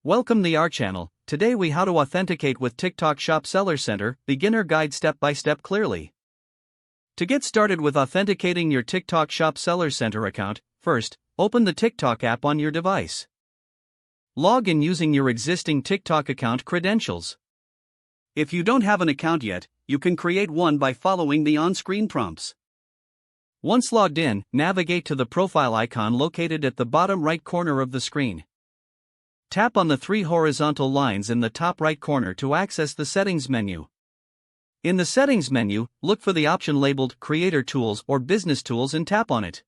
Welcome to our channel. Today we how to authenticate with TikTok Shop Seller Center, beginner guide step by step clearly. To get started with authenticating your TikTok Shop Seller Center account, first, open the TikTok app on your device. Log in using your existing TikTok account credentials. If you don't have an account yet, you can create one by following the on-screen prompts. Once logged in, navigate to the profile icon located at the bottom right corner of the screen. Tap on the three horizontal lines in the top right corner to access the Settings menu. In the Settings menu, look for the option labeled Creator Tools or Business Tools and tap on it.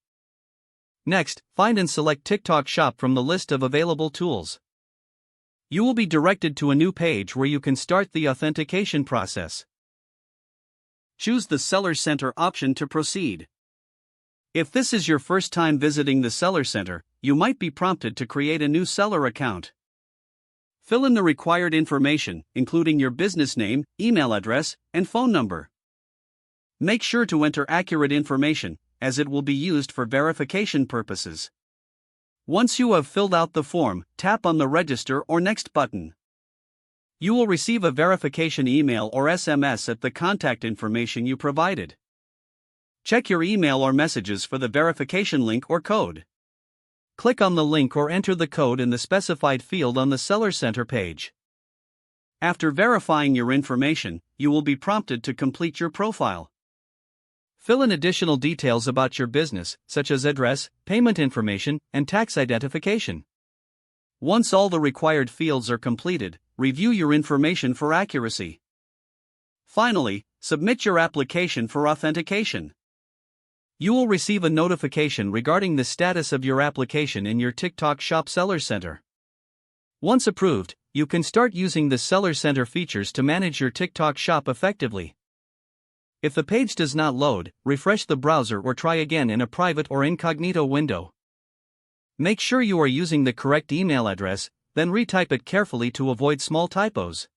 Next, find and select TikTok Shop from the list of available tools. You will be directed to a new page where you can start the authentication process. Choose the Seller Center option to proceed. If this is your first time visiting the Seller Center, you might be prompted to create a new seller account. Fill in the required information, including your business name, email address, and phone number. Make sure to enter accurate information, as it will be used for verification purposes. Once you have filled out the form, tap on the Register or Next button. You will receive a verification email or SMS at the contact information you provided. Check your email or messages for the verification link or code. Click on the link or enter the code in the specified field on the Seller Center page. After verifying your information, you will be prompted to complete your profile. Fill in additional details about your business, such as address, payment information, and tax identification. Once all the required fields are completed, review your information for accuracy. Finally, submit your application for authentication. You will receive a notification regarding the status of your application in your TikTok Shop Seller Center. Once approved, you can start using the Seller Center features to manage your TikTok shop effectively. If the page does not load, refresh the browser or try again in a private or incognito window. Make sure you are using the correct email address, then retype it carefully to avoid small typos.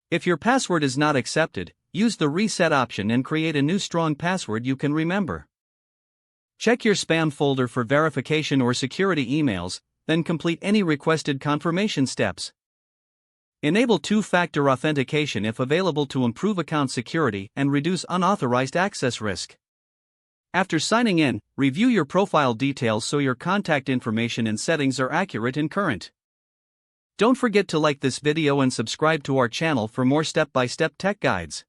If your password is not accepted, use the reset option and create a new strong password you can remember. Check your spam folder for verification or security emails, then complete any requested confirmation steps. Enable two-factor authentication if available to improve account security and reduce unauthorized access risk. After signing in, review your profile details so your contact information and settings are accurate and current. Don't forget to like this video and subscribe to our channel for more step-by-step tech guides.